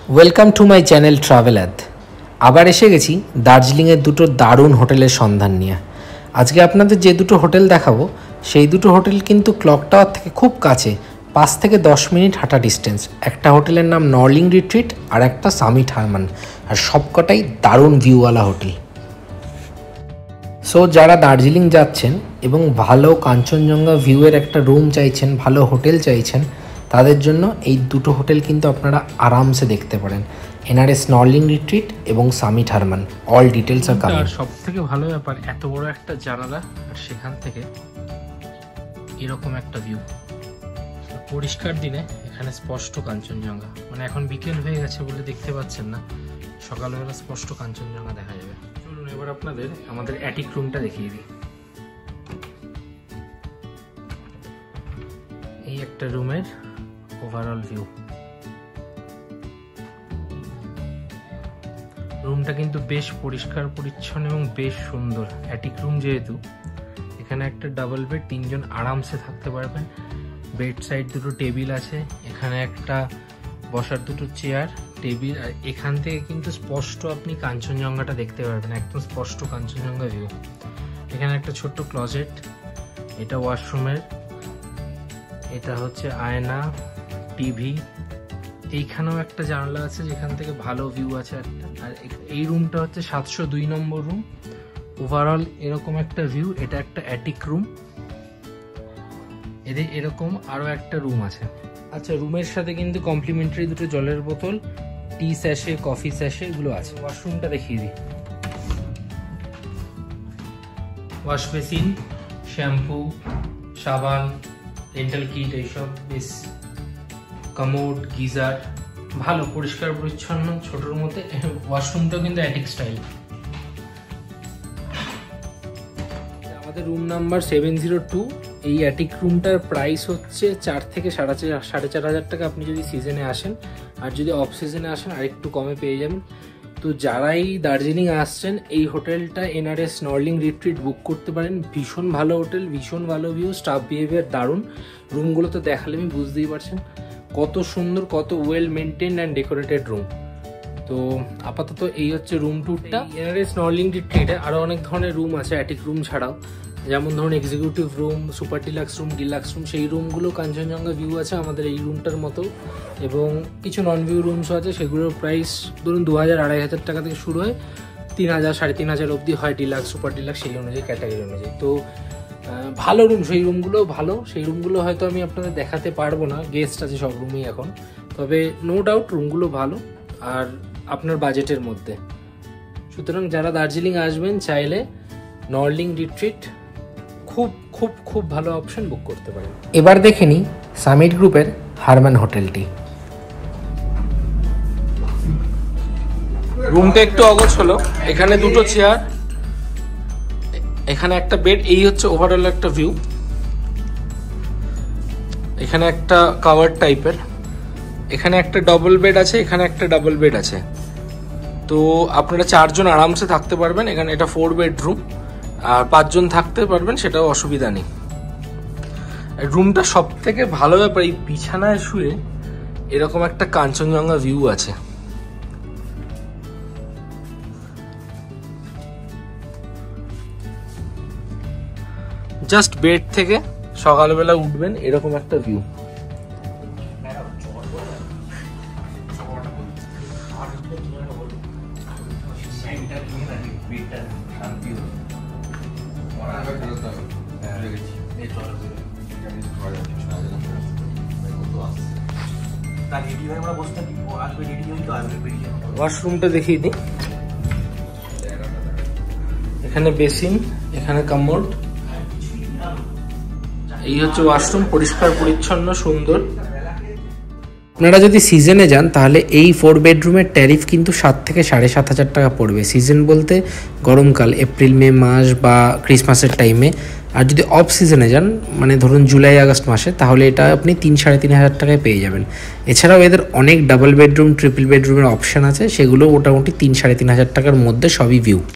Welcome to my channel travel ad. আবার এসে গেছি দার্জিলিংয়ের দুটো দারুণ হোটেলের সন্ধান নিয়ে। আজকে আপনাদের যে দুটো হোটেল দেখাবো সেই দুটো হোটেল কিন্তু ক্লক টাওয়ার থেকে খুব কাছে, 5 থেকে 10 মিনিট হাঁটা ডিস্টেন্স। একটা হোটেলের নাম নর্লিং রিট্রিট আর একটা সামিট হারমান, আর সবকটাই দারুণ ভিউওয়ালা হোটেল। সো যারা দার্জিলিং যাচ্ছেন এবং ভালো কাঞ্চনজঙ্ঘা ভিউয়ের একটা রুম চাইছেন, ভালো হোটেল চাইছেন, তাদের জন্য এই দুটো হোটেল কিন্তু আপনারা আরামসে দেখতে পারেন। এনআরএস নর্লিং রিট্রিট এবং summit Hermann. All details are coming. সব থেকে ভালো ব্যাপার, এত বড় একটা জানালা আর সেখান থেকে এরকম একটা ভিউ। পরিষ্কার দিনে এখানে স্পষ্ট কাঞ্চনজঙ্ঘা, মানে এখন বিকেল হয়ে গেছে বলে দেখতে পাচ্ছেন না, সকালবেলা স্পষ্ট কাঞ্চনজঙ্ঘা দেখা যাবে। চলুন এবার আপনাদের আমাদের অ্যাটিক রুমটা দেখিয়ে দিই। এই একটা রুমের ওভারঅল ভিউ। রুমটা কিন্তু বেশ পরিষ্কার পরিচ্ছন্ন এবং বেশ সুন্দর। অ্যাটিক রুম যেহেতু, এখানে একটা ডাবল বেড, 3 জন আরামসে থাকতে পারবেন। বেড সাইড দুটো টেবিল আছে, এখানে একটা বসার দুটো চেয়ার, টেবিল, আর এখান থেকে কিন্তু স্পষ্ট আপনি কাঞ্চনজঙ্ঘাটা দেখতে পারবেন, একদম স্পষ্ট কাঞ্চনজঙ্ঘা ভিউ। এখানে একটা ছোট্ট ক্লজেট, এটা ওয়াশরুমের, এটা হচ্ছে আয়না, টিভি। এইখানেও একটা জানলা আছে যেখান থেকে ভালো ভিউ আছে একটা। আর এই রুমটা হচ্ছে 702 নম্বর রুম। ওভারঅল এরকম একটা ভিউ। এটা একটা অ্যাটিক রুম। এদের এরকম আরো একটা রুম আছে। আচ্ছা, রুমের সাথে কিন্তু কমপ্লিমেন্টারি দুটো জলের বোতল, টি স্যাশে, কফি স্যাশে এগুলো আছে। ওয়াশরুমটা দেখিয়ে দিই। ওয়াশ বেসিন, শ্যাম্পু, সাবান, ডেন্টাল কিট, এইসব বেশ। কমোড, গিজার, ভালো পরিষ্কার পরিচ্ছন্ন ছোটর মধ্যে। ওয়াশরুমটাও কিন্তু অ্যাটিক স্টাইল। আমাদের রুম নাম্বার 702। এই অ্যাটিক রুমটার প্রাইস হচ্ছে 4 থেকে 4,500 টাকা আপনি যদি সিজনে আসেন, আর যদি অফ সিজনে আসেন আরেকটু কমে পেয়ে যাবেন। তো যারাই দার্জিলিং আসছেন, এই হোটেলটা এনআরএস নর্লিং রিট্রিট বুক করতে পারেন। ভীষণ ভালো হোটেল, ভীষণ ভালো ভিউ, স্টাফ বিহেভিয়ার দারুণ। রুমগুলো তো দেখালে আমি বুঝতেই পারছেন কত সুন্দর, কত well maintained and decorated room. তো আপাতত এই হচ্ছে রুম ট্যুরটা। এনআরএস নর্লিং রিট্রিটে আরও অনেক ধরনের রুম আছে অ্যাটিক রুম ছাড়াও, যেমন ধরুন executive room, super deluxe room, deluxe room. সেই রুমগুলো কাঞ্চনজঙ্ঘা ভিউ আছে আমাদের এই রুমটার মতো, এবং কিছু নন ভিউ রুমসও আছে। সেগুলোর প্রাইস ধরুন 2,000-2,500 টাকা থেকে শুরু হয়, 3,000-3,500 অবধি হয় ডিলাক্স, সুপার ডিলাক্স, সেই অনুযায়ী ক্যাটাগরি অনুযায়ী। তো ভালো রুম, সেই রুমগুলো ভালো। সেই রুমগুলো হয়তো আমি আপনাদের দেখাতে পারবো না, গেস্ট আছে সব রুমেই এখন, তবে নো ডাউট রুমগুলো ভালো আর আপনার বাজেটের মধ্যে। সুতরাং যারা দার্জিলিং আসবেন চাইলে নর্লিং রিট্রিট খুব খুব খুব ভালো অপশন বুক করতে পারেন। এবার দেখে নিই সামিট গ্রুপের হারমান হোটেলটি। রুমটা একটু অগোছালো, এখানে দুটো চেয়ার, এখানে একটা বেড। এই হচ্ছে ওভারঅল একটা ভিউ। এখানে একটা কাভার টাইপের, এখানে একটা ডবল বেড আছে, এখানে একটা ডাবল বেড আছে। তো আপনারা 4 জন আরামসে থাকতে পারবেন এখানে। এটা 4 বেডরুম, আর 5 জন থাকতে পারবেন, সেটাও অসুবিধা নেই। রুমটা সব থেকে ভালো ব্যাপার, এই বিছানায় শুয়ে এরকম একটা কাঞ্চনজঙ্ঘা ভিউ আছে। জাস্ট বেড থেকে সকালবেলা উঠবেন, এরকম একটা ভিউ। ওয়াশরুমটা দেখিয়ে দিই। এখানে বেসিন, এখানে কামোড। এই হচ্ছে ওয়াশরুম, পরিষ্কার পরিচ্ছন্ন সুন্দর। আপনারা যদি সিজনে যান তাহলে এই 4 বেডরুমের ট্যারিফ কিন্তু 7 থেকে 7,500 টাকা পড়বে। সিজন বলতে গরমকাল, এপ্রিল মে মাস বা ক্রিসমাসের টাইমে। আর যদি অফ সিজনে যান, মানে ধরুন জুলাই আগস্ট মাসে, তাহলে এটা আপনি 3-3,500 টাকায় পেয়ে যাবেন। এছাড়াও এদের অনেক ডাবল বেডরুম, ট্রিপল বেডরুমের অপশান আছে, সেগুলো মোটামুটি 3-3,500 টাকার মধ্যে সবই ভিউ।